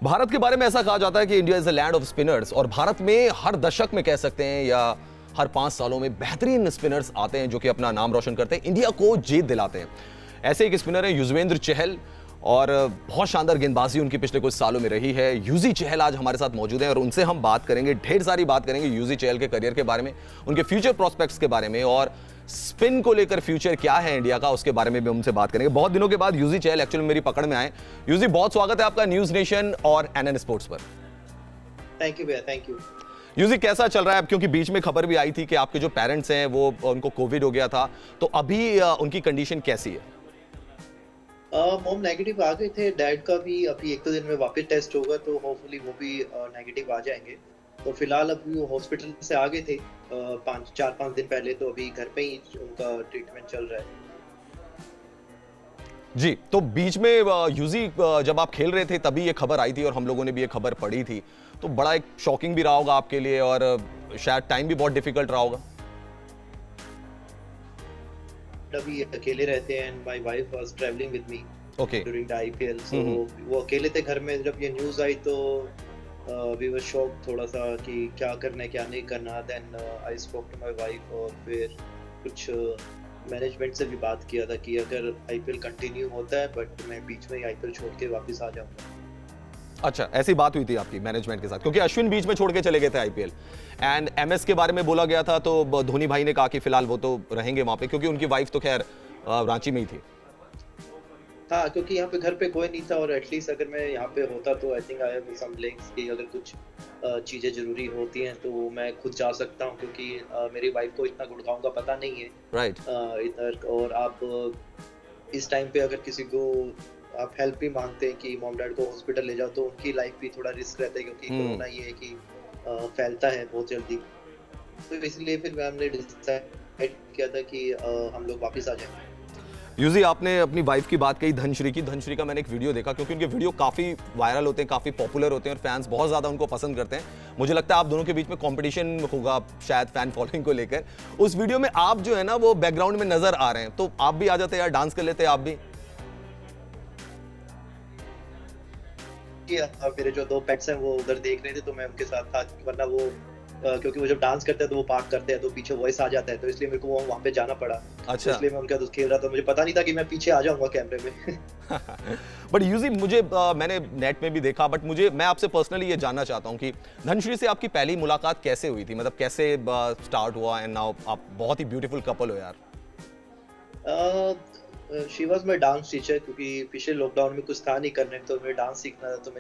भारत के बारे में ऐसा कहा जाता है कि India is a land off spinners, और भारत में हर दशक में कह सकते हैं या हर 5 सालों में बेहतरीन स्पिनर्स आते हैं जो कि अपना नाम रोशन करते हैं, इंडिया को जीत दिलाते हैं। ऐसे एक स्पिनर है युजवेंद्र चहल, और बहुत शानदार गेंदबाजी उनकी पिछले कुछ सालों में रही है। यूजी चहल आज हमारे साथ मौजूद हैं और उनसे हम बात करेंगे, ढेर सारी बात करेंगे यूजी चहल के करियर के बारे में, उनके फ्यूचर प्रोस्पेक्ट्स के बारे में, और स्पिन को लेकर फ्यूचर क्या है इंडिया का उसके बारे में भी उनसे बात करेंगे। बहुत दिनों के बाद यूजी चहल एक्चुअली मेरी पकड़ में आए। यूजी, बहुत स्वागत है आपका न्यूज नेशन और एनएन स्पोर्ट्स पर। थैंक यू भैया, थैंक यू। यूजी, कैसा चल रहा है? क्योंकि बीच में खबर भी आई थी कि आपके जो पेरेंट्स हैं वो उनको कोविड हो गया था, तो अभी उनकी कंडीशन कैसी है? मोम नेगेटिव आ गए थे, डैड का भी अभी 1-2 दिन में वापस टेस्ट होगा तो होपफुली वो भी नेगेटिव आ जाएंगे। तो फिलहाल अभी वो हॉस्पिटल से आ गए थे 4-5 दिन पहले, तो अभी घर पे ही उनका ट्रीटमेंट चल रहा है। जी, तो बीच में यूजी जब आप खेल रहे थे तभी ये खबर आई थी और हम लोगों ने भी ये खबर पढ़ी थी, तो बड़ा एक शॉकिंग भी रहा होगा आपके लिए और शायद टाइम भी बहुत डिफिकल्ट रहा होगा। अभी अकेले रहते हैं and my wife was travelling with me okay. During the IPL, so वो अकेले थे घर में। जब ये न्यूज़ आई तो वी वर शॉक थोड़ा सा कि क्या करना है क्या नहीं करना। Then I spoke to my wife और फिर कुछ मैनेजमेंट से भी बात किया था कि अगर आईपीएल कंटिन्यू होता है बट मैं बीच में ही आईपीएल छोड़ के वापस आ जाऊंगा। अच्छा, ऐसी बात हुई थी आपकी मैनेजमेंट के साथ, क्योंकि अश्विन बीच में छोड़ के चले गए थे आईपीएल, एंड एमएस के बारे में बोला गया था, तो धोनी भाई ने कहा कि फिलहाल वो तो रहेंगे वहां पे, क्योंकि उनकी वाइफ तो खैर रांची में ही थी। हाँ, क्योंकि यहाँ पे घर पे कोई नहीं था और एटलीस्ट अगर मैं यहाँ पे होता तो I think I have some links कि अगर कुछ चीज़ें ज़रूरी होती हैं तो मैं खुद जा सकता हूँ, क्योंकि मेरी वाइफ को इतना गुड़गांव का पता नहीं है। राइट। इधर और आप इस टाइम पे अगर किसी को आप हेल्प भी मांगते हैं कि मॉम डैड को हॉस्पिटल ले जाओ, तो उनकी लाइफ भी थोड़ा रिस्क रहता है, क्योंकि कोरोना ये है कि फैलता है बहुत जल्दी। तो इसलिए फिर हमने डिसाइड किया था कि हम लोग वापस आ जाएंगे। यूजी, आपने अपनी वाइफ की बात कही, धनश्री की। धनश्री का मैंने एक वीडियो देखा, क्योंकि उनके वीडियो काफ़ी वायरल होते हैं, काफ़ी पॉपुलर होते हैं और फैंस बहुत ज़्यादा उनको पसंद करते हैं। मुझे लगता है आप दोनों के बीच में कंपटीशन होगा शायद फैन फॉलोइंग को लेकर। उस वीडियो में आप जो है ना वो बैकग्राउंड में नजर आ रहे हैं, तो आप भी आ जाते यार, डांस कर लेते आप भी। मेरे जो 2 पेट्स हैं वो उधर देख रहे थे तो मैं उनके साथ था, वरना वो क्योंकि वो जब डांस करते हैं तो वो पार्क करते हैं तो पीछे वॉइस आ जाता है, तो इसलिए मेरे को वहाँ पे जाना पड़ा। अच्छा। इसलिए मैं उनके साथ खेल रहा था, मुझे पता नहीं था कि मैं पीछे आ जाऊंगा कैमरे में। बट यूजी, मुझे मैंने नेट में भी देखा, बट मैं आपसे पर्सनली ये जानना चाहता हूँ कि धनश्री से आपकी पहली मुलाकात कैसे हुई थी, मतलब कैसे स्टार्ट हुआ, एंड नाउ आप बहुत ही ब्यूटीफुल कपल हो यार। She was my dance teacher, क्योंकि पिछले लॉकडाउन में कुछ था नहीं करने तो मुझे डांस सीखना था, तो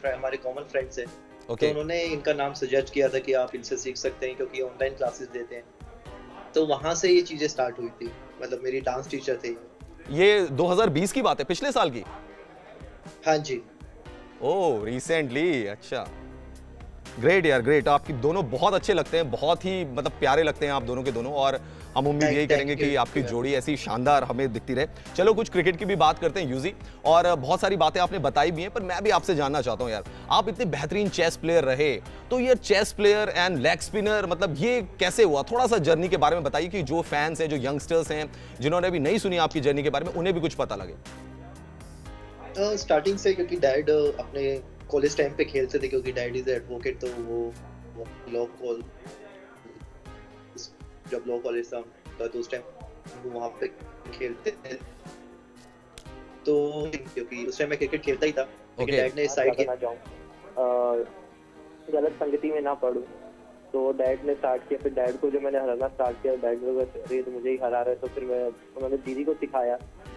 हमारे कॉमन फ्रेंड्स हैं। Okay. तो उन्होंने इनका नाम सजेस्ट किया था कि आप इनसे सीख सकते हैं, क्योंकि ऑनलाइन क्लासेस देते हैं। तो वहां से ये चीजें स्टार्ट हुई थी, मतलब मेरी डांस टीचर थे। ये 2020 की बात है, पिछले साल की? हाँ जी। ओह, रिसेंटली। अच्छा, ग्रेट यार, ग्रेट। आपकी दोनों बहुत अच्छे लगते हैं, बहुत ही मतलब प्यारे लगते हैं आप दोनों के दोनों, और हम उम्मीद यही करेंगे कि आपकी जोड़ी ऐसी शानदार हमें दिखती रहे। चलो कुछ क्रिकेट की भी बात करते हैं यूजी, और बहुत सारी बातें आपने बताई भी हैं, पर मैं भी आपसे जानना चाहता हूं यार, आप इतने बेहतरीन चेस प्लेयर रहे, तो ये chess player and leg spinner, मतलब ये कैसे हुआ? थोड़ा सा जर्नी के बारे में बताइए कि जो फैंस हैं, जो यंगस्टर्स हैं, जिन्होंने अभी नहीं सुनी आपकी जर्नी के बारे में, उन्हें भी कुछ पता लगे। स्टार्टिंग से, क्योंकि डैड अपने कॉलेज टाइम पे खेलते थे, क्योंकि डैड इज एडवोकेट, तो वो लॉ कॉल जब लॉ कॉलेज था उनका, तो उस टाइम वो वहाँ पे खेलते थे। तो क्योंकि उस टाइम मैं क्रिकेट खेलता ही था, लेकिन डैड ने डिसाइड किया गलत संगति में ना पड़ूं, तो डैड ने स्टार्ट किया। फिर डैड को जब मैंने हराना स्टार्ट किया, डैड ने कहा अरे तो मुझे ही हरा रहा है, तो फिर उन्होंने दीदी को सिखाया,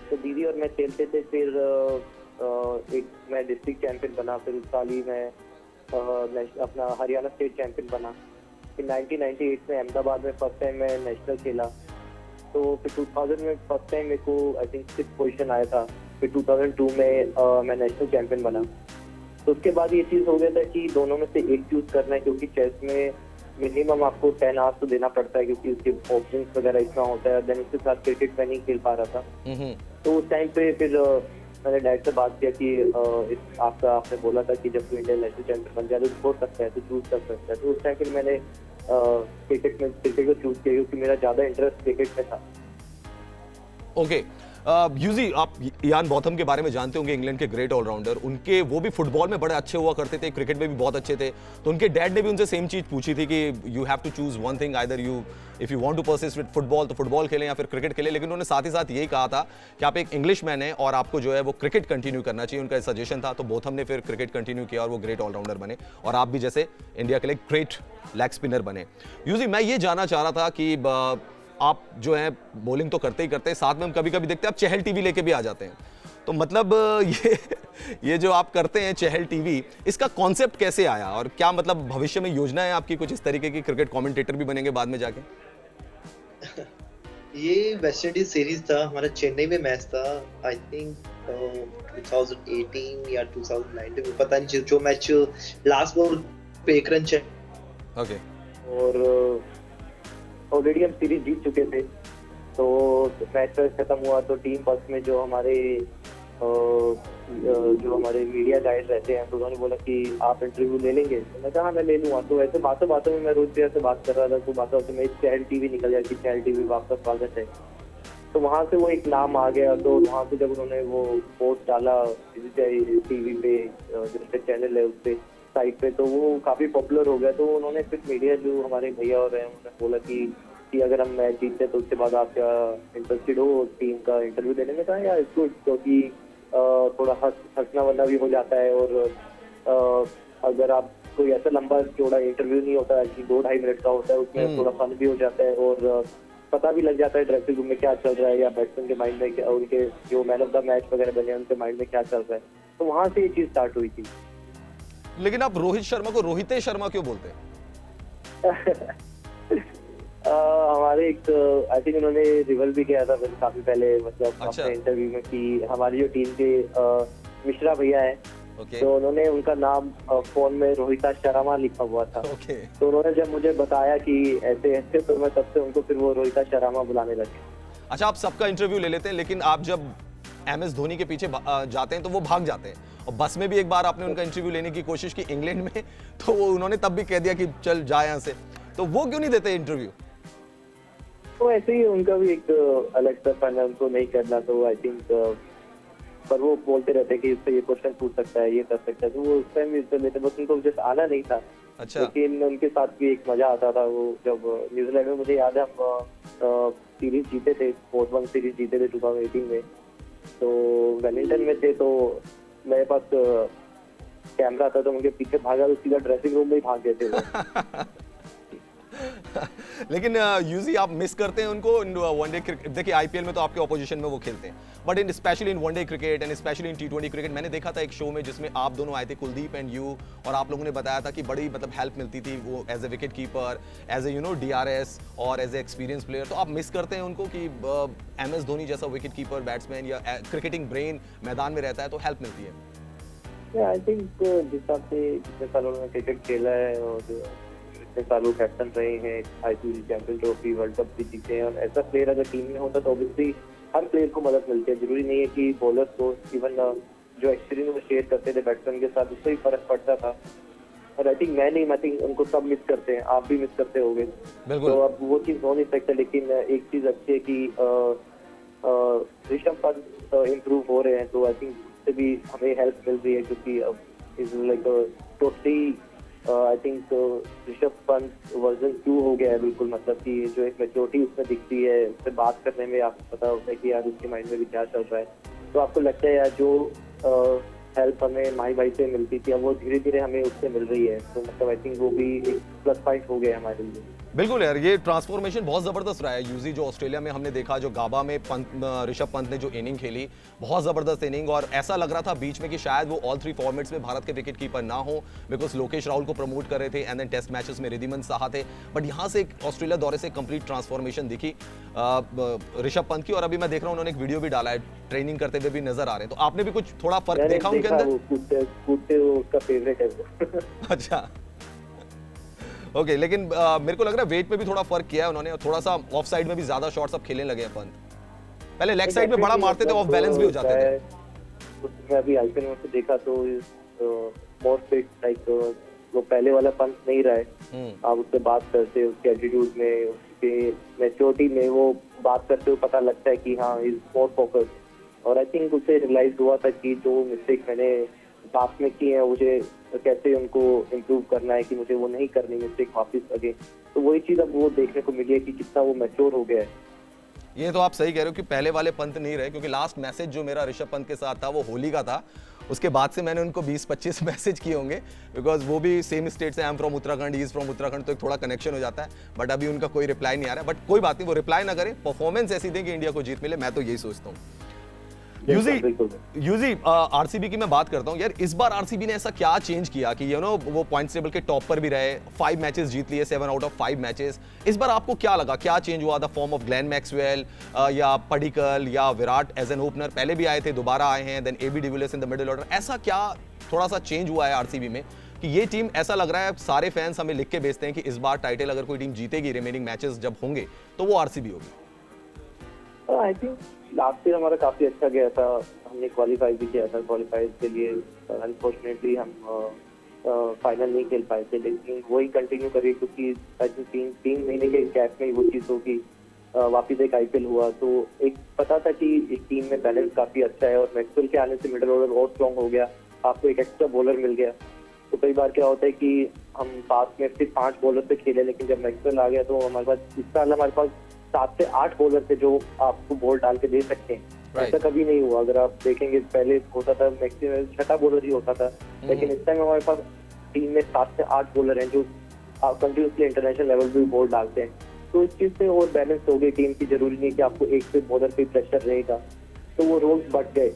तो दीदी और मैं खेलते थे। फिर मैं डिस्ट्रिक्ट चैंपियन बना, फिर उस साल ही मैं अपना हरियाणा स्टेट चैंपियन बना। फिर 1998 में अहमदाबाद में फर्स्ट टाइम मैं नेशनल खेला, तो फिर 2000 में फर्स्ट टाइम मेरे को आई थिंक 6th पोजीशन आया था। फिर 2002 में मैं नेशनल चैंपियन बना। तो उसके बाद ये चीज़ हो गया था कि दोनों में से एक चूज करना है, क्योंकि चेस में मिनिमम आपको 10 आवर्स तो देना पड़ता है, क्योंकि उसके ओपनिंग्स वगैरह इतना होता है। देन उसके साथ क्रिकेट में नहीं खेल पा रहा था। तो उस टाइम पे फिर मैंने डैड से बात किया कि आपने बोला था कि जब तू इंडियन नेशनल चैंपियन बन जाए तो छोड़ सकता है, तो चूज कर सकता है। तो उस टाइम फिर मैंने क्रिकेट को चूज किया, क्योंकि मेरा ज़्यादा इंटरेस्ट क्रिकेट में था। ओके, यूजी आप इयान बॉथम के बारे में जानते होंगे, इंग्लैंड के ग्रेट ऑलराउंडर। उनके वो भी फुटबॉल में बड़े अच्छे हुआ करते थे, क्रिकेट में भी बहुत अच्छे थे। तो उनके डैड ने भी उनसे सेम चीज पूछी थी कि you have to choose one thing, either you if you want to persist with football तो फुटबॉल खेलें या फिर क्रिकेट खेलें। लेकिन उन्होंने साथ ही साथ यही कहा था कि आप एक इंग्लिश मैन है और आपको जो है वो क्रिकेट कंटिन्यू करना चाहिए, उनका सजेशन था। तो बोथम ने फिर क्रिकेट कंटिन्यू किया और वो ग्रेट ऑलराउंडर बने, और आप भी जैसे इंडिया के लिए ग्रेट लेग स्पिनर बने। यूजी मैं ये जानना चाह रहा था कि आप जो है बॉलिंग तो करते ही करते हैं, साथ में हम कभी कभी देखते हैं आप चहल टीवी लेके भी आ जाते हैं। तो मतलब ये जो आप करते हैं चहल टीवी, इसका कॉन्सेप्ट कैसे आया और क्या मतलब भविष्य में योजना है आपकी कुछ इस तरीके की, क्रिकेट कमेंटेटर भी बनेंगे बाद में जाके? ये वेस्ट इंडीज सीरीज था, हमारा चेन्नई में मैच था, आई थिंक 2018 या 2019 में, पता नहीं, जो मैच लास्ट बॉल पे 1 रन चाहिए। ओके। और ऑलरेडी हम सीरीज जीत चुके थे, तो मैच खत्म हुआ तो टीम फर्स्ट में जो हमारे मीडिया गाइड रहते हैं, तो उन्होंने बोला कि आप इंटरव्यू ले लेंगे। तो मैं कहा हाँ मैं ले लूँगा। तो ऐसे बातों बातों में मैं रोहित भैया से बात कर रहा था, तो बातों बातों में चहल टीवी निकल जाती, चहल टीवी वापस स्वागत है। तो वहाँ से वो एक नाम आ गया। तो वहाँ से जब उन्होंने वो पोस्ट डाला टीवी पे, जिस पे चैनल है उस पे साइट पे, तो वो काफी पॉपुलर हो गया। तो उन्होंने फिर मीडिया जो हमारे भैया और हैं उन्होंने बोला कि अगर हम मैच जीतते तो उसके बाद आप क्या इंटरेस्टेड हो टीम का इंटरव्यू देने में? कहा या इसको, क्योंकि थोड़ा हंसना वरना भी हो जाता है, और अगर आप कोई ऐसा लंबा चौड़ा इंटरव्यू नहीं होता कि 2-2.5 मिनट का होता है, उसमें थोड़ा फन भी हो जाता है और पता भी लग जाता है ड्रेसिंग रूम में क्या चल रहा है या बैट्समैन के माइंड में क्या, उनके जो मैन ऑफ द मैच वगैरह बने उनके माइंड में क्या चल रहा है। तो वहां से ये चीज स्टार्ट हुई थी। लेकिन आप रोहित शर्मा को रोहिते शर्मा क्यों बोलते हैं? हमारे एक आई थिंक उन्होंने रिवल भी किया था काफी पहले, मतलब अच्छा। अपने इंटरव्यू में, कि हमारी जो टीम के मिश्रा भैया है, ओके। तो उन्होंने उनका नाम फोन में रोहिता शर्मा लिखा हुआ था। ओके। तो उन्होंने जब मुझे बताया कि ऐसे ऐसे, तो मैं तब से उनको फिर वो रोहिता शर्मा बुलाने लगे। अच्छा, आप सबका इंटरव्यू ले लेते हैं, लेकिन आप जब MS धोनी के पीछे जाते हैं तो वो भाग जाते हैं। और बस में भी एक बार आपने उनका इंटरव्यू लेने की कोशिश की इंग्लैंड में, तो वो उन्होंने तब भी कह दिया कि चल जा यहाँ से। तो वो क्यों नहीं देते इंटरव्यू? तो ऐसे ही उनका भी एक अलग सा फन है, उनको नहीं करना, तो आई थिंक पर वो बोलते रहते कि इससे ये क्वेश्चन पूछ सकता है, ये कर सकता है, तो वो उस टाइम भी उत्तर देते, बस उनको जस्ट आना नहीं था। अच्छा। लेकिन उनके साथ भी एक मजा आता था। वो जब न्यूजीलैंड में, मुझे याद है हम सीरीज जीते थे, 4-1 सीरीज जीते थे 2018 में, तो वेलिंगटन में थे, तो मेरे पास कैमरा था, तो उनके पीछे भागा तो सीधा ड्रेसिंग रूम में ही भाग गए थे वो। लेकिन यूजी आप मिस करते हैं उनको वनडे क्रिकेट? देखिए आईपीएल में तो आपके ऑपोजिशन में वो खेलते हैं, but in specially in one day cricket and specially in T20 cricket. मैंने देखा था एक शो में जिसमें आप दोनों आए थे, कुलदीप एंड यू, और आप लोगों ने बताया था कि बड़ी मतलब हेल्प मिलती थी वो as a wicket keeper, as a DRS और एज ए एक्सपीरियंस प्लेयर। तो आप मिस करते हैं उनको कि MS धोनी जैसा विकेट कीपर, बैट्समैन या क्रिकेटिंग ब्रेन मैदान में रहता है तो हेल्प मिलती है? आई थिंक जिस हिसाब से जितने सालों में क्रिकेट खेला है और इतने सालों कैप्टन रहे हैं, ICC champion trophy, world cup भी जीते हैं, और ऐसा प्लेयर अगर टीम में होता तो ऑब्वियसली हर प्लेयर को मदद मिलती है। जरूरी नहीं है कि बॉलर्स को, इवन जो एक्सपीरियंस वो शेयर करते थे बैट्समैन के साथ, उससे ही फर्क पड़ता था। और आई थिंक उनको सब मिस करते हैं, आप भी मिस करते होंगे। तो अब वो चीज हो नहीं सकता, लेकिन एक चीज अच्छी है कि ऋषभ पंत इम्प्रूव हो रहे हैं, तो आई थिंक उससे भी हमें हेल्प मिल रही है, क्योंकि अब is like totally I think Rishabh Pant version 2 हो गया है बिल्कुल। मतलब कि जो एक मैच्योरिटी उसमें दिखती है, उससे बात करने में आपको पता होता है कि यार उसके माइंड में भी क्या चल रहा है। तो आपको लगता है यार जो हेल्प हमें माही भाई से मिलती थी, अब वो धीरे धीरे हमें उससे मिल रही है। तो मतलब आई थिंक वो भी एक प्लस पॉइंट हो गया हमारे लिए। बिल्कुल यार, ये ट्रांसफॉर्मेशन बहुत जबरदस्त रहा है यूजी, जो ऑस्ट्रेलिया में हमने देखा, जो गाबा में ऋषभ पंत ने जो इनिंग खेली, बहुत जबरदस्त इनिंग। और ऐसा लग रहा था बीच में कि शायद वो ऑल 3 फॉर्मेट्स में भारत के विकेट कीपर ना हो, बिकॉज लोकेश राहुल को प्रमोट कर रहे थे एंड देन टेस्ट मैचेस में रिद्धिमान साहा थे। बट यहाँ से एक ऑस्ट्रेलिया दौरे से कंप्लीट ट्रांसफॉर्मेशन दिखी ऋषभ पंत की। और अभी मैं देख रहा हूँ उन्होंने एक वीडियो भी डाला है, ट्रेनिंग करते हुए भी नजर आ रहे हैं। तो आपने भी कुछ थोड़ा फर्क देखा उनके अंदर? कूदते उसका फेवरेट है। अच्छा, ओके। लेकिन मेरे को लग रहा है वेट में भी थोड़ा फर्क किया है उन्होंने, और थोड़ा सा ऑफ साइड में भी ज्यादा शॉट्स अब खेलने लगे हैं पंत। पहले लेग साइड में बड़ा मारते थे, ऑफ बैलेंस भी हो जाते थे। उसमें अभी आईपीएल में देखा तो मोर फिट, लाइक वो पहले वाला पंत नहीं रहा है। आप उससे बात करते, उसके एटीट्यूड में, उसके मैच्योरिटी में, वो बात करते हुए पता लगता है कि हाँ इज मोर फोकस्ड। और आई थिंक उसे रियलाइज हुआ था कि जो मिस्टेक मैंने पास्ट में की है मुझे कैसे उनको इम्प्रूव करना है, कि मुझे वो नहीं करनी मिस्टेक वापस अगेन। तो वही चीज़ अब वो देखने को मिली है कि कितना वो मैच्योर हो गया है। ये तो आप सही कह रहे हो कि पहले वाले पंत नहीं रहे, क्योंकि लास्ट मैसेज जो मेरा ऋषभ पंत के साथ था वो होली का था। उसके बाद से मैंने उनको 20-25 मैसेज किए होंगे, बिकॉज वो भी सेम स्टेट से, I am from Uttarakhand, he is from Uttarakhand, तो एक थोड़ा कनेक्शन हो जाता है। बट अभी उनका कोई रिप्लाई नहीं आ रहा है। बट कोई बात नहीं, वो रिप्लाई ना करें, परफॉर्मेंस ऐसी दें कि इंडिया को जीत मिले, मैं तो यही सोचता हूँ। यूजी आरसीबी की मैं बात करता हूँ यार, इस बार आरसीबी ने ऐसा क्या चेंज किया कि वो पॉइंट्स टेबल के टॉप पर भी रहे, 5 मैचेस जीत लिए, 7 आउट ऑफ 5 मैचेस। इस बार आपको क्या लगा, क्या चेंज हुआ? The form of Glenn Maxwell या पडिक्कल या विराट एज एन ओपनर, पहले भी आए थे, दोबारा आए हैं, then AB de Villiers in the middle order. ऐसा क्या थोड़ा सा चेंज हुआ है आरसीबी में कि ये टीम, ऐसा लग रहा है सारे फैंस हमें लिख के भेजते हैं कि इस बार टाइटल अगर कोई टीम जीतेगी रिमेनिंग मैचेस जब होंगे तो वो आरसीबी होगी? आई थिंक लास्ट ईयर हमारा काफी अच्छा गया था, हमने क्वालिफाई भी किया था, क्वालिफाई के लिए अनफॉर्चुनेटली हम फाइनल नहीं खेल पाए थे, लेकिन वही कंटिन्यू करिए क्योंकि आई थिंक 3 महीने के गैप में वो चीज़ होगी, वापिस एक आईपीएल हुआ तो एक पता था कि इस टीम में बैलेंस काफी अच्छा है। और मैक्सवेल के आने से मिडिल ऑर्डर और स्ट्रॉन्ग हो गया, आपको एक एक्स्ट्रा बॉलर मिल गया। तो कई बार क्या होता है कि हम पास में सिर्फ 5 बॉलर पे खेले, लेकिन जब मैक्सवेल आ गया तो हमारे पास इस साल हमारे पास 7 से 8 बॉलर थे जो आपको बॉल डाल के दे सकते हैं। ऐसा कभी नहीं हुआ, अगर आप देखेंगे पहले होता था मैक्सिमम 6 बॉलर ही होता था, लेकिन इस टाइम हमारे पास टीम में 7 से 8 बॉलर हैं जो कंटिन्यूसली इंटरनेशनल लेवल पे बॉल डालते हैं। तो इस चीज से और बैलेंस हो गई टीम की, जरूरी नहीं कि आपको एक से बॉलर पे प्रेशर रहेगा, तो वो रोल्स बढ़ गए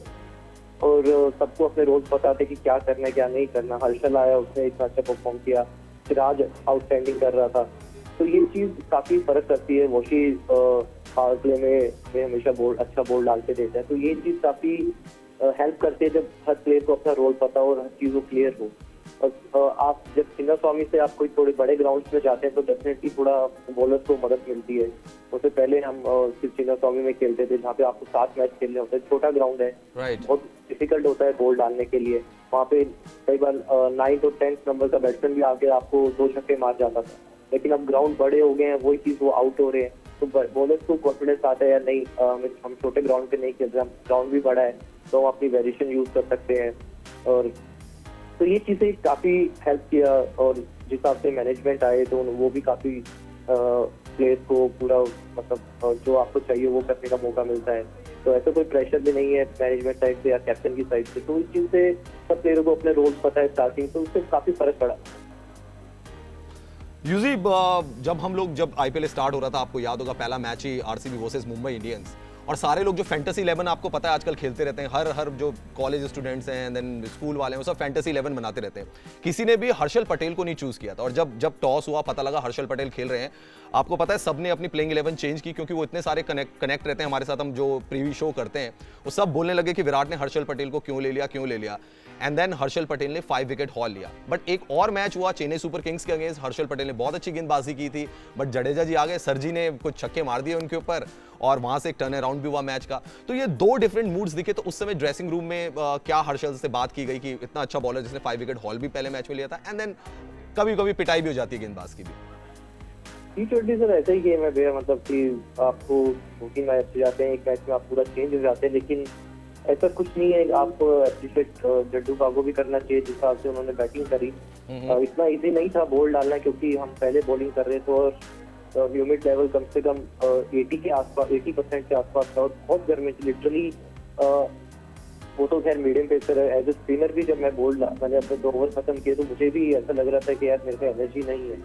और सबको अपने रोल्स पता थे कि क्या करना है क्या नहीं करना। हर्षल आया, उसने इतना अच्छा परफॉर्म किया, सिराज आउटस्टैंडिंग कर रहा था, तो ये चीज काफी फर्क करती है। वॉशी पावर प्ले में हमेशा अच्छा बॉल डाल के देता है, तो ये चीज काफी हेल्प करती है जब हर प्लेयर को अपना रोल पता हो और हर चीज वो क्लियर हो। और आप जब चिन्नास्वामी से आप कोई थोड़े बड़े ग्राउंड में जाते हैं तो डेफिनेटली थोड़ा बॉलर को मदद मिलती है। उससे पहले हम सिर्फ चिन्नास्वामी में खेलते थे जहाँ पे आपको 7 मैच खेलने होते हैं, छोटा ग्राउंड है, बहुत डिफिकल्ट होता है बॉल डालने के लिए। वहाँ पे कई बार 9th और 10th नंबर का बैट्समैन भी आके आपको 2 छक्के मार जाता था, लेकिन अब ग्राउंड बड़े हो गए हैं, वही चीज वो आउट हो रहे हैं, तो बॉलर्स को कॉन्फिडेंस आता है या नहीं, हम छोटे ग्राउंड पे नहीं खेल रहे, हम ग्राउंड भी बड़ा है तो हम अपनी वेरिएशन यूज कर सकते हैं। और तो ये चीजें काफी हेल्प किया, और जिस हिसाब से मैनेजमेंट आए तो वो भी काफी प्लेयर्स को पूरा मतलब जो आपको चाहिए वो करने का मौका मिलता है। तो ऐसा कोई प्रेशर भी नहीं है मैनेजमेंट साइड से या कैप्टन की साइड से, तो इस चीज से सब प्लेयरों को अपने रोल्स पता है स्टार्टिंग, तो उससे काफी फर्क पड़ा। यूजी जब आईपीएल स्टार्ट हो रहा था, आपको याद होगा पहला मैच ही आरसीबी वर्सेस मुंबई इंडियंस, और सारे लोग जो फैंटेसी 11 आपको पता है आजकल खेलते रहते हैं, हर जो कॉलेज स्टूडेंट्स हैं देन स्कूल वाले हैं वो सब फैंटेसी 11 बनाते रहते हैं। किसी ने भी हर्षल पटेल को नहीं चूज किया था, और जब टॉस हुआ पता लगा हर्षल पटेल खेल रहे हैं, आपको पता है सबने अपनी प्लेइंग 11 चेंज की, क्योंकि वो इतने सारे कनेक्ट रहते हैं हमारे साथ, हम जो प्रीव्यू शो करते हैं वो सब बोलने लगे कि विराट ने हर्षल पटेल को क्यों ले लिया। एंड देन हर्षल पटेल ने 5 विकेट हॉल लिया। बट एक और मैच हुआ चेन्नई सुपर किंग्स के अगेंस्ट, हर्षल पटेल ने बहुत अच्छी गेंदबाजी की थी, बट जडेजा जी आ गए, सर जी ने कुछ छक्के मार दिए उनके ऊपर, और वहां से एक टर्न अराउंड भी हुआ मैच का। तो ये 2 डिफरेंट मूड्स दिखे। तो उस समय ड्रेसिंग रूम में क्या हर्षल से बात की गई कि इतना अच्छा बॉलर जिसने 5 विकेट हॉल भी पहले मैच में लिया था, एंड देन कभी कभी पिटाई भी हो जाती है गेंदबाज की भी। T20 सर ऐसा ही गेम है भैया, मतलब कि आपको 2-3 मैच जाते हैं, एक मैच में आप पूरा चेंज हो जाते हैं, लेकिन ऐसा कुछ नहीं है। आपको एप्रिशिएट जड्डू बागो भी करना चाहिए जिस हिसाब से उन्होंने बैटिंग करी। इतना इजी नहीं था बॉल डालना, क्योंकि हम पहले बॉलिंग कर रहे थे और ह्यूमिड लेवल कम से कम 80 के आसपास, 80% के आसपास था, और बहुत गर्मी थी लिटरली। वो तो खैर मीडियम पेसर है, एज ए स्पिनर भी जब मैंने अपने 2 ओवर खत्म किए तो मुझे भी ऐसा लग रहा था कि यार मेरे को एनर्जी नहीं है।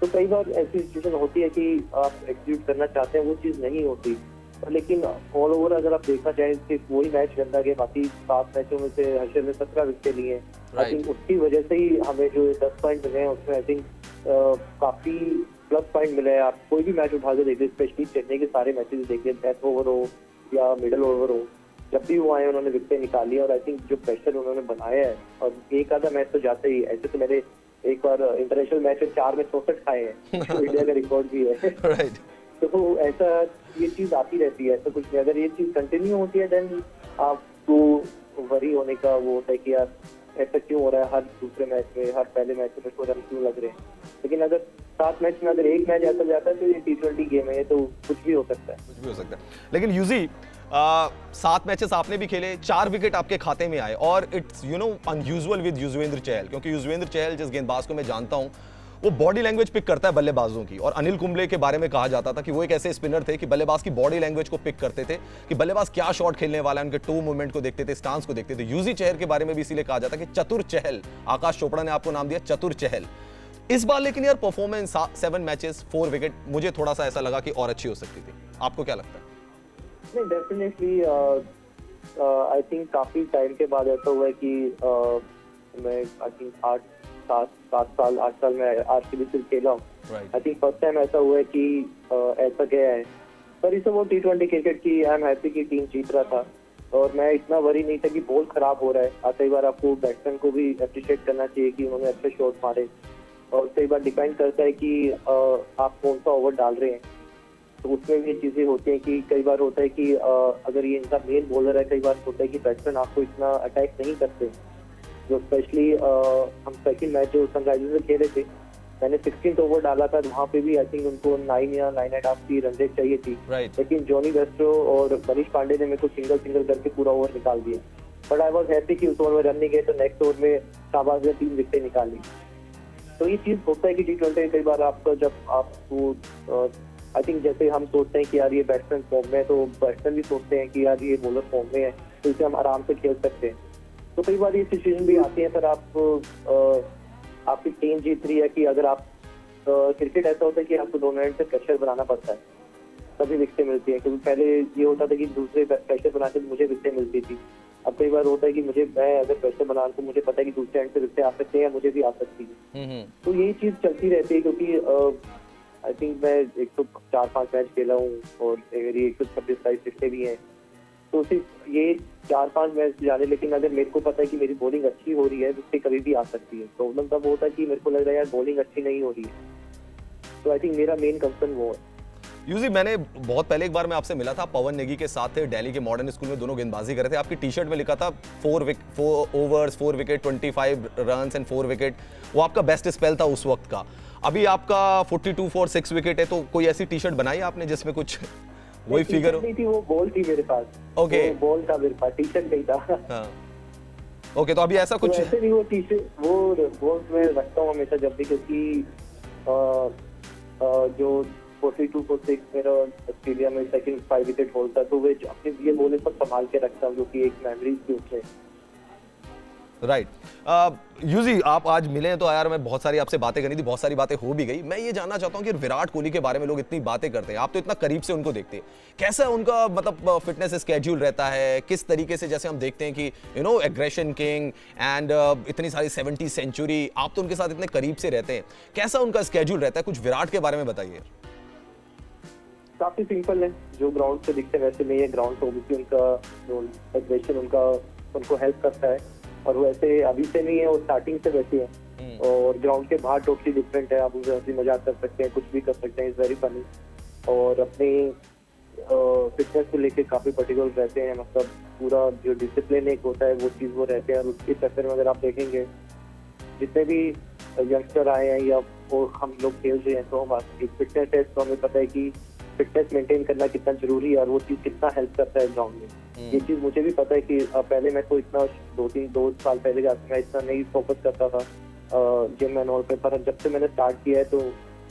तो कई बार ऐसी सिचुएशन होती है कि आप एग्जीक्यूट करना चाहते हैं, वो चीज़ नहीं होती। लेकिन ऑल ओवर अगर आप देखना चाहें सिर्फ वही मैच गंदा गया, बाकी 7 मैचों में से हर्षल ने 17 विकेट लिए। आई थिंक उसकी वजह से ही हमें जो 10 पॉइंट मिले हैं उसमें आई थिंक काफी प्लस पॉइंट मिले हैं। आप कोई भी मैच उठा के देखिए, स्पेशली चेन्नई के सारे मैचेस देखिए, डेथ ओवर हो या मिडल ओवर हो, जब भी वो आए उन्होंने विकेट निकाली। और आई थिंक जो प्रेशर उन्होंने बनाया है, और एक आधा मैच तो जाते ही, ऐसे तो मैंने एक बार इंटरनेशनल मैच में 4 में 64 खाए हैं तो इंडिया का रिकॉर्ड भी है। तो ऐसा ये चीज आती रहती है, ऐसा कुछ नहीं। अगर ये चीज कंटिन्यू होती है देन आपको वरी होने का वो होता है कि यार ऐसा क्यों हो रहा है, हर दूसरे मैच में, हर पहले मैच में मेरे को रन क्यों लग रहे हैं। लेकिन अगर 7 मैच में अगर एक मैच ऐसा जाता है तो ये T20 गेम है, तो कुछ भी हो सकता है। कुछ भी हो सकता है। लेकिन यूजी 7 मैचेस आपने भी खेले, 4 विकेट आपके खाते में आए और it's unusual with Yuzvendra Chahal, क्योंकि युजवेंद्र चहल जिस गेंदबाज को मैं जानता हूं वो बॉडी लैंग्वेज पिक करता है बल्लेबाजों की, और अनिल कुंबले के बारे में कहा जाता था कि वो एक ऐसे स्पिनर थे कि बल्लेबाज की बॉडी लैंग्वेज को पिक करते थे कि बल्लेबाज क्या शॉट खेलने वाला है, उनके टू मूवमेंट को देखते थे, स्टांस को देखते थे। यूजी चहल के बारे में भी इसीलिए कहा जाता है कि चतुर चहल, आकाश चोपड़ा ने आपको नाम दिया चतुर चहल। इस बार लेकिन यार परफॉर्मेंस 7 मैचेस 4 विकेट, मुझे थोड़ा सा ऐसा लगा कि और अच्छी हो सकती थी। आपको क्या लगता है? नहीं, डेफिनेटली आई थिंक काफी टाइम के बाद ऐसा हुआ है कि मैं आई थिंक 8 साल में आरसीबी से खेला हूँ। आई थिंक फर्स्ट टाइम ऐसा हुआ है कि ऐसा गया है, पर इसे वो T20 क्रिकेट की आई एम हैप्पी की टीम जीत रहा था और मैं इतना वरी नहीं था कि बॉल खराब हो रहा है। कई बार आपको बैट्समैन को भी अप्रिशिएट करना चाहिए कि उन्होंने अच्छे शॉट मारे, और कई बार डिपेंड करता है कि आप कौन सा ओवर डाल रहे हैं, तो उसमें भी ये चीजें होती हैं कि कई बार होता है कि अगर ये इनका मेन बॉलर है, कई बार होता है कि बैट्समैन आपको इतना अटैक नहीं करते। जो स्पेशली हम सेकंड मैच जो सनराइजर्स से खेले थे, मैंने 16th ओवर डाला था, वहाँ पे भी आई थिंक उनको 9 या 9.5 की रन रेट चाहिए थी, लेकिन जॉनी वेस्ट्रो और मनीष पांडे ने मेरे को सिंगल करके पूरा ओवर निकाल दिया। बट आई वॉज हैप्पी कि उस ओवर में रन नहीं गए, तो नेक्स्ट ओवर में शाबाश ने 3 विकेटें निकाली। तो ये चीज होता है कि T20 कई बार आपको जब आपको आई थिंक जैसे हम सोचते हैं कि यार ये बैट्समैन फॉर्म में है, तो बैट्समैन भी सोचते हैं कि यार ये बॉलर फॉर्म में है, तो इसे हम आराम से खेल सकते हैं। तो कई बार ये सिचुएशन भी आती है, पर आपकी टीम जीत रही है कि अगर आप क्रिकेट ऐसा होता है कि आपको 2 मिनट से प्रेशर बनाना पड़ता है, तभी विकेटें मिलती है। क्योंकि पहले ये होता था कि दूसरे प्रेशर बनाते मुझे विकेटें मिलती थी, अब कई बार होता है कि मैं अगर प्रेशर बना तो मुझे पता है कि दूसरे एंड से विकेटें आ सकते हैं या मुझे भी आ सकती है। तो यही चीज चलती रहती है, क्योंकि आई थिंक मैं 104-5 मैच खेला हूँ और मेरी 126 सिक्से भी हैं, तो सिर्फ ये 4-5 मैच जाने, लेकिन अगर मेरे को पता है कि मेरी बॉलिंग अच्छी हो रही है, विकेट कभी भी आ सकती है। प्रॉब्लम तब होता है कि मेरे को लग रहा है यार बॉलिंग अच्छी नहीं हो रही है, तो आई थिंक मेरा मेन कंसर्न वो है। यूजी मैंने बहुत पहले एक बार मैं आपसे मिला था, पवन नेगी के साथ थे, दिल्ली के मॉडर्न स्कूल में दोनों गेंदबाजी कर रहे थे। आपकी टी शर्ट में लिखा था 4 overs 4 wicket 25 runs and 4 wicket, वो आपका बेस्ट स्पेल था उस वक्त का। अभी आपका 42 फॉर 6 विकेट है, तो कोई ऐसी टी शर्ट बनाई आपने जिसमें कुछ वही फिगर हो? नहीं थी, वो बॉल थी मेरे पास। ओके, बॉल था मेरे पास, टी शर्ट नहीं था। हाँ ओके, तो अभी ऐसा कुछ ऐसे नहीं, वो टी शर्ट वो मैं रखता हूँ हमेशा जब भी, क्योंकि जो 42 फॉर 6 मेरा ऑस्ट्रेलिया में सेकंड 5 विकेट होल्ड था, तो वे अपने ये बॉलर पर संभाल के रखता हूँ, जो कि एक मेमोरीज के उसमें। राइट। यूजी आप आज मिले हैं तो यार मैं बहुत सारी आपसे बातें करनी थी, बहुत सारी बातें हो भी गई। मैं ये जानना चाहता हूँ कि विराट कोहली के बारे में लोग इतनी बातें करते हैं, आप तो इतना करीब से उनको देखते हैं, कैसा उनका मतलब फिटनेस स्केड्यूल रहता है, किस तरीके से, जैसे हम देखते हैं कि एग्रेशन किंग एंड इतनी सारी 70 सेंचुरी, आप तो उनके साथ इतने करीब से रहते हैं, कैसा उनका स्केड्यूल रहता है? कुछ विराट के बारे में बताइए। काफी सिंपल है, जो ग्राउंड से दिखते हैं वैसे नहीं है। ग्राउंड तो ऑब्वियसली उनका जो एग्रेशन उनको हेल्प करता है, और वैसे अभी से नहीं है, वो स्टार्टिंग से वैसे है। और ग्राउंड के बाहर टोटली डिफरेंट है, आप उनसे हंसी मजाक कर सकते हैं, कुछ भी कर सकते हैं, इज वेरी फनी। और अपनी फिटनेस को लेके काफी पर्टिकुलर रहते हैं, मतलब पूरा जो डिसिप्लिन एक होता है वो चीज वो रहते हैं। और उसके चक्कर में अगर आप देखेंगे जितने भी यंगस्टर आए हैं या वो हम लोग खेल रहे हैं, तो हम एक फिटनेस है, तो हमें पता है कि फिटनेस मेंटेन करना कितना जरूरी है और वो चीज कितना हेल्प करता है ग्राउंड में। ये चीज मुझे भी पता है कि पहले मैं तो इतना 2 साल पहले मैं इतना नहीं फोकस करता था जिम एंड ऑल पे, पर जब से मैंने स्टार्ट किया है तो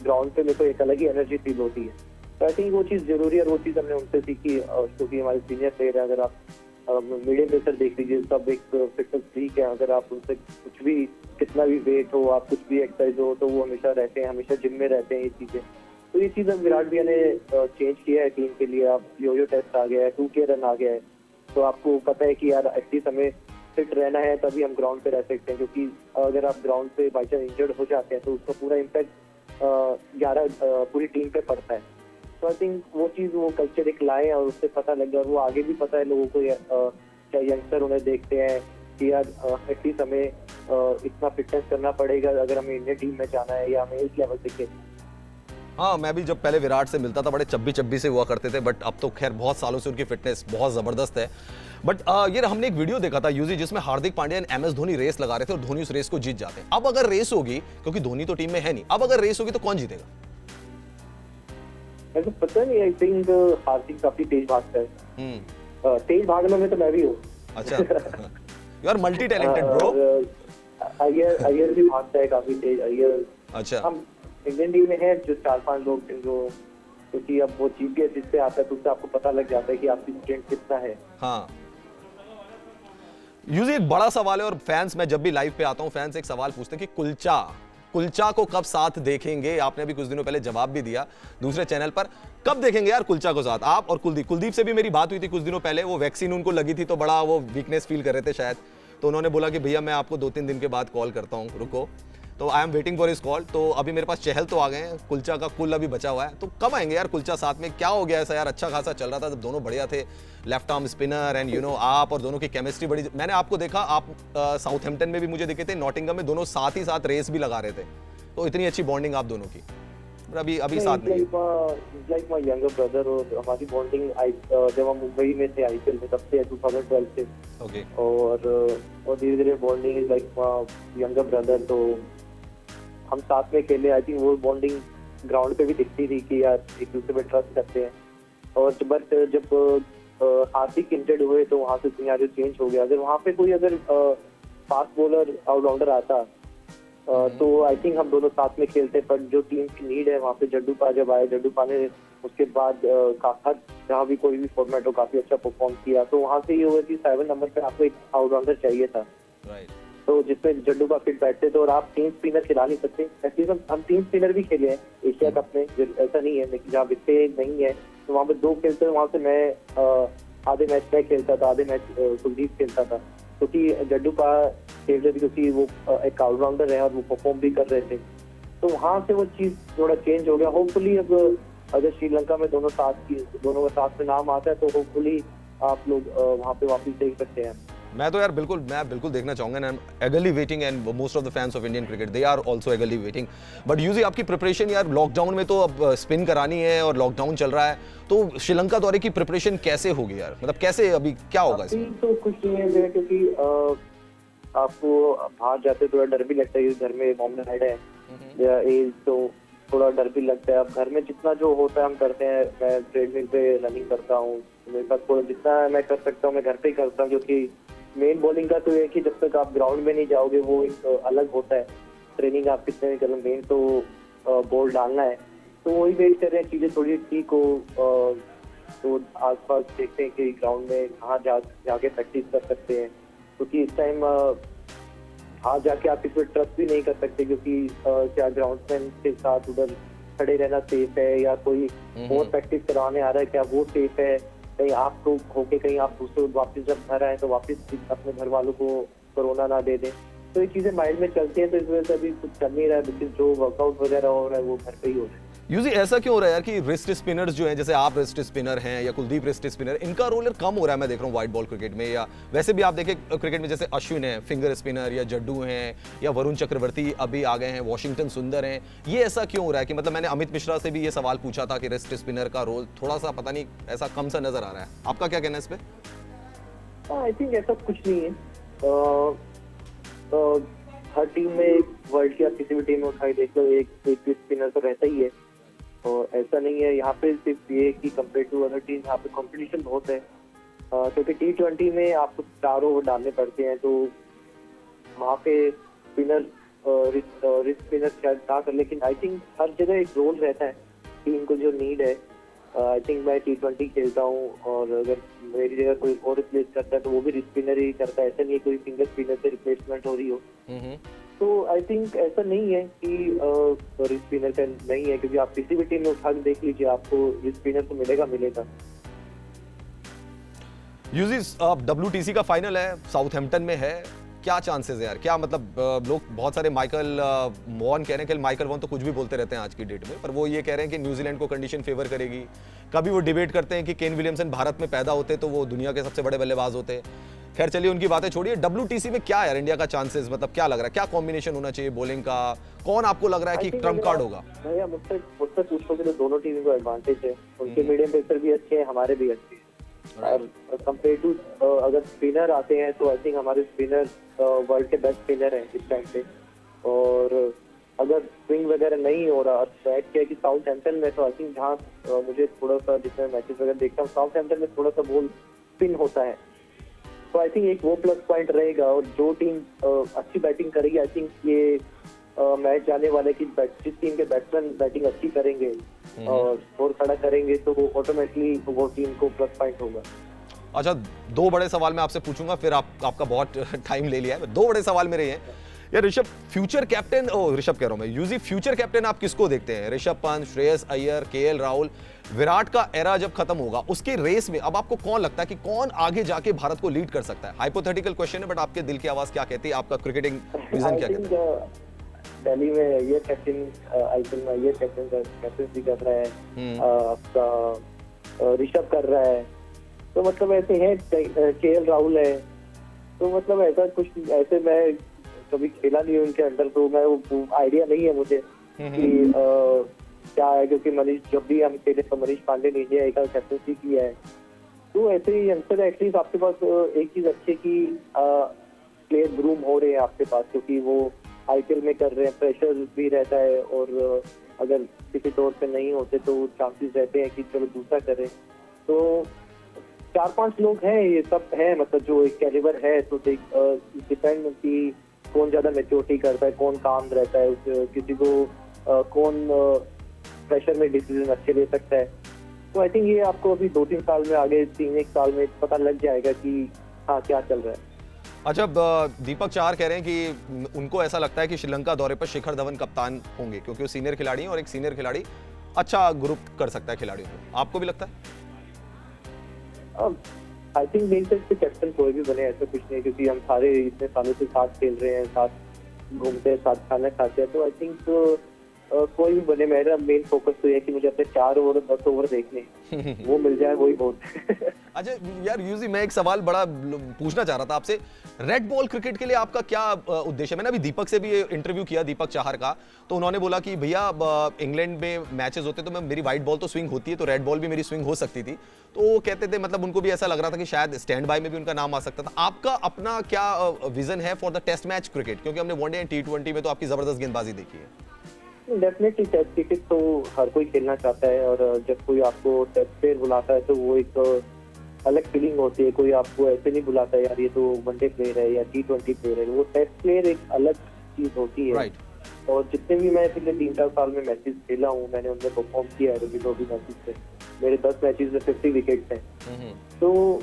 ग्राउंड पे मेरे को एक अलग ही एनर्जी फील होती है। तो आई थिंक वो चीज जरूरी है, और वो चीज हमने उनसे सीखी, क्योंकि हमारे सीनियर प्लेयर है। अगर आप मीडियम पेसर देख लीजिए, सब एक फिटनेस फ्रीक है। अगर आप उनसे कुछ भी, कितना भी वेट हो, आप कुछ भी एक्सरसाइज हो, तो वो हमेशा रहते हैं, हमेशा जिम में रहते हैं, ये चीजें। तो ये चीज अब विराट भैया ने चेंज किया है टीम के लिए। अब यो टेस्ट आ गया है, 2K रन आ गया है, तो आपको पता है कि यार एटलीस्ट हमें फिट रहना है, तभी हम ग्राउंड पे रह सकते हैं। क्योंकि अगर आप ग्राउंड पे बाई चांस इंजर्ड हो जाते हैं, तो उसका पूरा इम्पैक्ट 11 पूरी टीम पे पड़ता है। तो आई थिंक वो चीज, वो कल्चर एक लाए और उससे पता लग गया, और वो आगे भी पता है लोगों को, क्या यंगस्टर उन्हें देखते हैं कि यार एटलीस्ट हमें इतना फिटनेस करना पड़ेगा अगर हमें इंडियन टीम में जाना है या हमें इस लेवल से खेलना है। हाँ, मैं भी जब पहले विराट से मिलता था बड़े चब्बी से हुआ करते थे, बट अब तो खैर बहुत सालों से उनकी फिटनेस बहुत ज़बरदस्त है। बट ये हमने एक वीडियो देखा था यूजी जिसमें Hardik Pandya and MS Dhoni race लगा रहे थे और धोनी उस रेस को जीत जाते हैं। अब अगर रेस होगी, क्योंकि धोनी तो टीम में है नहीं, अब अगर रेस होगी तो कौन जीतेगा? ऐसा पता नहीं, आई थिंक हार्दिक काफी तेज भागता है। तेज भागने में तो मैं भी हूँ। अच्छा, you are multi talented bro. Iyer भी भागता है काफी तेज। अय्यर, अच्छा, हम इंडियन टीम में है जो 4-5 लोग जिनको, क्योंकि अब वो जीपीएस जिससे आता है तो उससे आपको पता लग जाता है कि आपकी स्ट्रेंथ कितना है। हाँ, यूजी एक बड़ा सवाल है और फैंस, मैं जब भी लाइव पे आता हूं फैंस एक सवाल पूछते हैं कि कुलचा को कब साथ देखेंगे? आपने अभी कुछ दिनों पहले जवाब भी दिया दूसरे चैनल पर, कब देखेंगे यार कुलचा को साथ? आप और कुलदीप से भी मेरी बात हुई थी कुछ दिनों पहले, वो वैक्सीन उनको लगी थी तो बड़ा वो वीकनेस फील कर रहे थे शायद, तो उन्होंने बोला कि भैया मैं आपको 2-3 दिन के बाद कॉल करता हूँ, रुको। तो I am waiting for his call. तो अभी मेरे पास चहल तो आ गए हैं, कुलचा का कुल अभी बचा हुआ है, तो कब आएंगे यार कुलचा साथ में? क्या हो गया ऐसा यार? अच्छा खासा चल रहा था जब दोनों बढ़िया थे, left arm spinner and you know आप और दोनों की केमिस्ट्री बड़ी। मैंने आपको देखा, आप साउथहैम्पटन में भी मुझे दिखे थे, नॉटिंघम में दोनों साथ ही साथ रेस भी लगा रहे थे, तो इतनी अच्छी बॉन्डिंग आप दोनों की। पर अभी साथ नहीं है। लाइक माय यंगर ब्रदर, और हमारी बॉन्डिंग जब हम मुंबई में थे आईपीएल में, तब से 2012 से। ओके। और धीरे धीरे bonding is like younger brother, तो हम साथ में खेले। आई थिंक वो बॉन्डिंग ग्राउंड पे भी दिखती थी कि यार एक दूसरे पे ट्रस्ट करते हैं। और बट जब हार्दिक इंजर्ड हुए तो वहाँ से सिनेरियो चेंज हो गया। अगर वहाँ पे कोई अगर फास्ट बॉलर ऑलराउंडर आता तो आई थिंक हम दोनों साथ में खेलते, पर जो टीम की नीड है वहाँ पे जड्डूपा जब आए, जड्डूपा ने उसके बाद जहाँ भी कोई भी फॉर्मेट हो काफी अच्छा परफॉर्म किया, तो वहाँ से ये हुआ कि 7 नंबर पे आपको एक ऑलराउंडर चाहिए था। तो जिसमें जड्डूपा फिट बैठते थे, और आप 3 स्पिनर खिला नहीं सकते। एटलीस्ट हम 3 स्पिनर भी खेले हैं एशिया कप में, ऐसा नहीं है, लेकिन जहाँ विकेट नहीं है तो वहाँ पे 2 खेलते हैं। वहाँ से मैं आधे मैच में खेलता था, आधे मैच कुलदीप खेलता था, क्योंकि जड्डूपा खेल रहे थे, क्योंकि वो एक ऑलराउंडर है और वो परफॉर्म भी कर रहे थे। तो वहाँ से वो चीज थोड़ा चेंज हो गया। होपफुली अब अगर श्रीलंका में दोनों का साथ में नाम आता है तो होपफुली आप लोग वहाँ पे वापस देख सकते हैं। मैं तो यार बिल्कुल देखना चाहूंगा and eagerly waiting, and most of the fans of Indian cricket they are also eagerly waiting. But Yuzi आपकी प्रिपरेशन यार, लॉकडाउन में तो अब स्पिन करानी है और लॉकडाउन चल रहा है, तो श्रीलंका दौरे की प्रिपरेशन कैसे होगी यार? मतलब कैसे अभी क्या होगा इसमें? तो कुछ नहीं है, क्योंकि आपको बाहर जाते थोड़ा डर भी लगता है, घर में मॉम डैड है या एज, तो थोड़ा डर भी लगता है। अब घर में जितना जो होता है हम करते हैं। मैं ट्रेडमिल पे रनिंग करता हूँ, मेरे पास थोड़ा जितना मैं कर सकता हूँ मैं घर पे ही करता हूँ, क्योंकि मेन बॉलिंग का तो ये है कि जब तक आप ग्राउंड में नहीं जाओगे वो एक अलग होता है। ट्रेनिंग आप कितने भी करें, मेन तो बॉल डालना है। तो वही वेट कर रहे हैं चीजें थोड़ी ठीक हो, तो आसपास देखते हैं कि ग्राउंड में कहाँ जाके प्रैक्टिस कर सकते हैं, क्योंकि इस टाइम वहाँ जाके आप इसमें ट्रस्ट भी नहीं कर सकते, क्योंकि क्या ग्राउंडमैन के साथ उधर खड़े रहना सेफ है, या कोई और प्रैक्टिस करवाने आ रहा है क्या वो सेफ है, कहीं आप तो होके कहीं आप दूसरे वापस जब घर आए तो वापस अपने घर वालों को कोरोना ना दे दें। तो ये चीजें माइंड में चलती हैं, तो इस वजह से अभी कुछ कर नहीं रहा है, लेकिन जो वर्कआउट वगैरह हो रहा है वो घर पे ही हो रहा है। यूजी ऐसा क्यों हो रहा है यार कि रिस्ट स्पिनर्स जो हैं, जैसे आप रिस्ट स्पिनर हैं या कुलदीप रिस्ट स्पिनर, इनका रोल कम हो रहा है मैं देख रहा हूँ वाइट बॉल क्रिकेट में, या वैसे भी आप देखें क्रिकेट में जैसे अश्विन है फिंगर स्पिनर, या जड्डू हैं, या वरुण चक्रवर्ती अभी आ गए हैं, वॉशिंगटन सुंदर हैं। ये ऐसा क्यों हो रहा है कि मतलब मैंने अमित मिश्रा से भी ये सवाल पूछा था कि रिस्ट स्पिनर का रोल थोड़ा सा पता नहीं ऐसा कम सा नजर आ रहा है, आपका क्या कहना है इस पे? आई थिंक ऐसा कुछ नहीं है। हर टीम में वर्ल्ड की आप किसी भी टीम में उठाई देख लो, एक स्पिनर तो रहता ही है, और ऐसा नहीं है। यहाँ पे सिर्फ ये कि कंपेयर टू अदर टीम यहाँ पे कंपटीशन बहुत है, क्योंकि T20 में आपको 4 ओवर डालने पड़ते हैं, तो वहाँ पे स्पिनर रिस्ट स्पिनर शायद ना कर, लेकिन आई थिंक हर जगह एक रोल रहता है टीम को जो नीड है। आई थिंक मैं T20 खेलता हूँ, और अगर मेरी जगह कोई और रिप्लेस करता है तो वो भी रिस्ट स्पिनर ही करता है, ऐसा नहीं है कोई सिंगल स्पिनर से रिप्लेसमेंट हो रही हो। तो आई थिंक ऐसा नहीं है कि रिस्ट स्पिनर का नहीं है, क्योंकि आप किसी भी टीम में उठा के देख लीजिए, आपको रिस्ट स्पिनर तो मिलेगा। यूजी WTC का फाइनल है, साउथहैम्पटन में है, क्या चांसेस है यार? क्या मतलब लोग बहुत सारे माइकल वॉन कह रहे हैं कि माइकल वॉन तो कुछ भी बोलते रहते हैं आज की डेट में, पर वो ये कह रहे हैं कि न्यूजीलैंड को कंडीशन फेवर करेगी। कभी वो डिबेट करते हैं कि केन विलियमसन भारत में पैदा होते तो वो दुनिया के सबसे बड़े बल्लेबाज होते। खैर चलिए उनकी बातें छोड़िए, WTC में क्या है इंडिया का चांसेस? मतलब क्या लग रहा है, क्या कॉम्बिनेशन होना चाहिए बॉलिंग का? कौन आपको लग रहा है कि ट्रम्प कार्ड होगा? मुझसे पूछोगे तो दोनों टीम को एडवांटेज है, उनके मीडियम पेसर भी अच्छे हैं, हमारे भी अच्छे हैं। और कंपेयर टू अगर स्पिनर आते हैं तो आई थिंक हमारे स्पिनर वर्ल्ड के बेस्ट स्पिनर हैं इस टाइम पे। और अगर स्विंग वगैरह नहीं हो रहा, फैक्ट क्या है कि साउथहैम्पटन में तो आई थिंक जहाँ मुझे थोड़ा सा जितने मैचेस वगैरह देखता हूँ साउथहैम्पटन में थोड़ा सा बॉल स्पिन होता है, तो आई थिंक एक वो प्लस पॉइंट रहेगा। और जो टीम अच्छी बैटिंग करेगी आई थिंक ये मैच जाने वाले की जिस टीम के बैट्समैन बैटिंग अच्छी करेंगे और स्कोर खड़ा करेंगे तो वो ऑटोमेटिकली वो टीम को प्लस पॉइंट होगा। अच्छा, दो बड़े सवाल मैं आपसे पूछूंगा, फिर आपका बहुत टाइम ले लिया है। दो बड़े सवाल मेरे हैं यार। ऋषभ फ्यूचर कैप्टन, ऋषभ कह रहा हूं मैं, यूजी फ्यूचर कैप्टन आप किसको देखते हैं? ऋषभ पंत, श्रेयस अय्यर, केएल राहुल, विराट का एरा जब खत्म होगा उसके रेस में अब आपको कौन लगता है कि कौन आगे जाके भारत को लीड कर सकता है? हाइपोथेटिकल क्वेश्चन है, बट आपके दिल की आवाज क्या कहती है? आपका क्रिकेटिंग विजन क्या कहता है? दिल्ली में ये कैप्टन आईपीएल में ये कैप्टनसी कर रहा है, आपका ऋषभ कर रहा है, तो मतलब ऐसे है केएल राहुल है, तो मतलब ऐसा कुछ ऐसे मैं कभी खेला नहीं हूँ उनके अंडर, तो मैं वो आइडिया नहीं है मुझे कि क्या है, क्योंकि मनीष जब भी हम खेले तो मनीष पांडे ने इंडिया का कैप्टनसी किया है। तो ऐसे ही आंसर एटलीस्ट आपके पास एक चीज अच्छी कि प्लेयर ग्रूम हो रहे हैं आपके पास, क्योंकि वो आईपीएल में कर रहे हैं, प्रेशर भी रहता है और अगर किसी तौर पे नहीं होते तो चांसेस रहते हैं कि चलो दूसरा करें। तो 4-5 लोग हैं, ये सब है मतलब जो एक कैलिबर है, तो डिपेंड कि कौन ज्यादा मैच्योरिटी करता है, कौन काम रहता है, किसी को कौन प्रेशर में डिसीजन अच्छे ले सकता है। तो आई थिंक ये आपको अभी 2-3 साल में आगे 3-1 साल में पता लग जाएगा कि हाँ क्या चल रहा है। अच्छा, दीपक चार कह रहे हैं कि उनको ऐसा लगता है कि श्रीलंका दौरे पर शिखर धवन कप्तान होंगे क्योंकि वो सीनियर खिलाड़ी हैं और एक सीनियर खिलाड़ी अच्छा ग्रुप कर सकता है खिलाड़ियों को। आपको भी लगता है? आई थिंक मेरे से कैप्टन कोई भी बने ऐसा कुछ नहीं, क्योंकि हम सारे इतने सालों से साथ खेल रहे हैं, साथ घूमते हैं, साथ खाना खाते हैं, तो आई थिंक कोई भी बने। मेरा मेन फोकस तो ये है कि मुझे अपने 4 ओवर 10 ओवर देखने वो मिल जाए, वही बहुत। अच्छा यार यूजी, मैं एक सवाल बड़ा पूछना चाह रहा था आपसे। रेड बॉल क्रिकेट के लिए आपका क्या उद्देश्य है? मैंने अभी दीपक से भी इंटरव्यू किया, दीपक चाहर का, तो उन्होंने बोला कि भैया इंग्लैंड में मैचेस होते तो मेरी व्हाइट बॉल तो स्विंग होती है, तो रेड बॉल भी मेरी स्विंग हो सकती थी। तो वो कहते थे मतलब उनको भी ऐसा लग रहा था कि शायद स्टैंड बाय में भी उनका नाम आ सकता था। आपका अपना क्या विजन है for the test match cricket? क्योंकि हमने वनडे एंड T20 में तो आपकी जबरदस्त गेंदबाजी देखी है। डेफिनेटली टेस्ट क्रिकेट तो हर कोई खेलना चाहता है, और जब कोई आपको टेस्ट प्लेयर बुलाता है तो वो एक अलग फीलिंग होती है। कोई आपको ऐसे नहीं बुलाता यार ये तो वनडे प्लेयर है या T20 प्लेयर है, वो टेस्ट प्लेयर एक अलग चीज होती है। और जितने भी मैं पिछले 3-4 साल में मैचेस खेला हूँ, मैंने उनमें परफॉर्म किया है रवि ट्रॉफी मैचेस से। मेरे 10 मैचेस में 50 विकेट्स हैं। तो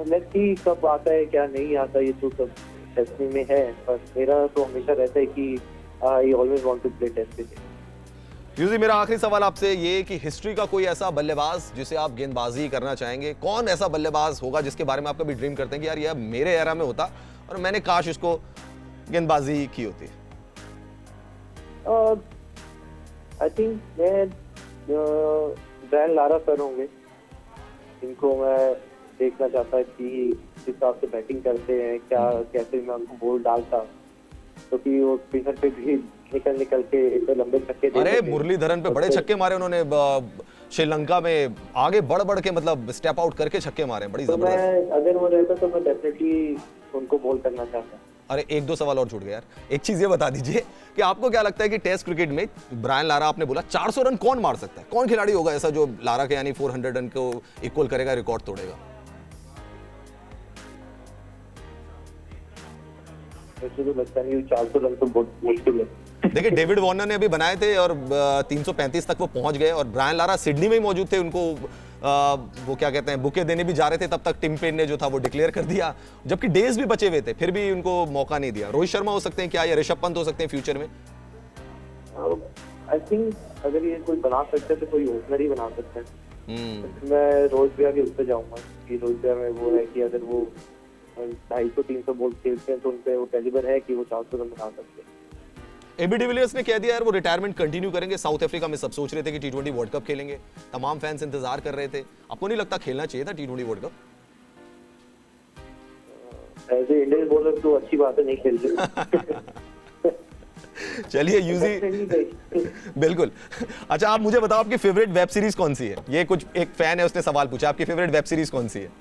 लेट्स सी कब आता है क्या नहीं आता, ये तो सब टेस्ट में है, पर मेरा तो हमेशा रहता है कि I always want to play test cricket. Yuzi, मेरा आखिरी सवाल आपसे ये कि हिस्ट्री का कोई ऐसा बल्लेबाज जिसे आप गेंदबाजी करना चाहेंगे? कौन ऐसा बल्लेबाज होगा जिसके बारे में आप कभी ड्रीम करते हैं कि यार ये मेरे एरा में होता और मैंने काश इसको गेंदबाजी की होती? आई थिंक मैं ब्रायन लारा सर होंगे, इनको मैं देखना चाहता कि किस हिसाब से बैटिंग करते हैं, क्या कैसे मैं उनको बॉल डालता, क्योंकि वो स्पिनर पे भी निकल के इतने लंबे छक्के। अरे मुरलीधरन पे बड़े छक्के मारे उन्होंने, श्रीलंका में आगे बढ़ के मतलब स्टेप आउट करके छक्के मारे, बड़ी जबरदस्त। मैं अगर वो रहता तो मैं डेफिनेटली उनको बॉल करना चाहता। अरे 1-2 सवाल और छूट गए यार। एक चीज ये बता दीजिए कि आपको क्या लगता है कि टेस्ट क्रिकेट में ब्रायन लारा, आपने बोला 400 रन कौन मार सकता है? कौन खिलाड़ी होगा ऐसा जो लारा के यानी 400 रन को इक्वल करेगा, रिकॉर्ड तोड़ेगा? मुझे तो लगता नहीं 400 रन तो बहुत मुश्किल है। देखिए डेविड वार्नर ने अभी बनाए थे और 335 तक वो पहुंच गए, और ब्रायन लारा सिडनी में ही मौजूद थे, उनको वो क्या कहते हैं बुके देने भी जा रहे थे, तब तक टिम पेन ने जो था वो डिक्लेयर कर दिया, जबकि डेज भी बचे हुए थे, फिर भी उनको मौका नहीं दिया। रोहित शर्मा हो सकते हैं क्या, या ऋषभ पंत हो सकते हैं फ्यूचर में? आई थिंक अगर ये कोई बना सकता है तो कोई ओपनर ही बना सकता है। मैं रोहित भैया के उस पर जाऊंगा कि रोहित भैया में वो है कि अगर वो 250-300 बॉल खेलते हैं तो उनपे वो कैलिबर है कि वो 400 रन बना सकते हैं। एबी डिविलियर्स ने कह दिया यार वो रिटायरमेंट कंटिन्यू करेंगे। साउथ अफ्रीका में सब सोच रहे थे कि T20 वर्ल्ड कप खेलेंगे, तमाम फैंस इंतजार कर रहे थे। आपको नहीं लगता खेलना चाहिए था T20 world cup? As a Indian bowler तो अच्छी बात है, नहीं खेलते। चलिए यूजी, बिल्कुल। अच्छा आप मुझे बताओ आपकी फेवरेट वेब सीरीज कौन सी है? ये कुछ एक फैन है उसने सवाल पूछा, आपकी फेवरेट वेब सीरीज कौन सी है?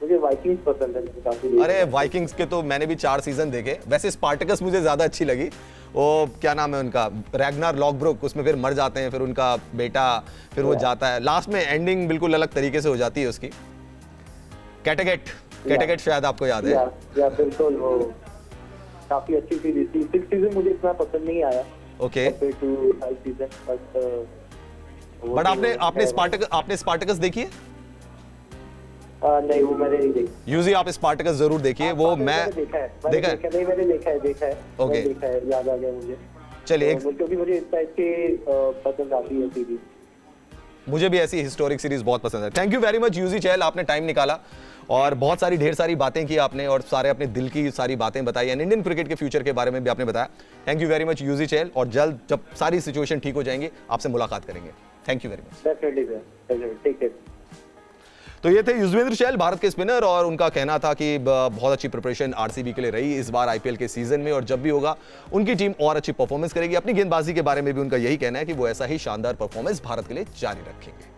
मुझे वाइकिंग्स पसंद है काफी। अरे वाइकिंग्स के तो मैंने भी 4 सीजन देखे। वैसे स्पार्टकस मुझे ज्यादा अच्छी लगी। वो क्या नाम है उनका, रैग्नार लॉकब्रोक, उसमें फिर मर जाते हैं, फिर उनका बेटा, फिर वो जाता है, लास्ट में एंडिंग बिल्कुल अलग तरीके से हो जाती है उसकी। कैटेगेट शायद आपको याद है। या बिल्कुल, वो काफी अच्छी सीरीज थी। 6 सीजन मुझे इतना पसंद नहीं आया ओके, टू 5 सीजन, बट आपने स्पार्टकस देखी है? नहीं, वो मैंने नहीं देखी। यूजी आप स्पार्टकस जरूर देखिए। वो मैं देखा है, देखा है? नहीं मैंने देखा है। Okay. मैंने देखा है, याद आ गया मुझे। चलिए क्योंकि मुझे इस टाइप की पसंद आती है सीरीज। मुझे भी ऐसी हिस्टोरिक सीरीज बहुत पसंद है। Thank you very much Yuzi Chahal, आपने टाइम निकाला और बहुत सारी ढेर सारी बातें की आपने और सारे अपने दिल की सारी बातें बताई एंड इंडियन क्रिकेट के फ्यूचर के बारे में भी आपने बताया। Thank you very much Yuzi Chahal, और जल्द जब सारी सिचुएशन ठीक हो जाएंगी आपसे मुलाकात करेंगे। Thank you very much. Definitely sir, take care. तो ये थे युजवेंद्र चहल, भारत के स्पिनर, और उनका कहना था कि बहुत अच्छी प्रिपरेशन आरसीबी के लिए रही इस बार आईपीएल के सीजन में, और जब भी होगा उनकी टीम और अच्छी परफॉर्मेंस करेगी। अपनी गेंदबाजी के बारे में भी उनका यही कहना है कि वो ऐसा ही शानदार परफॉर्मेंस भारत के लिए जारी रखेंगे।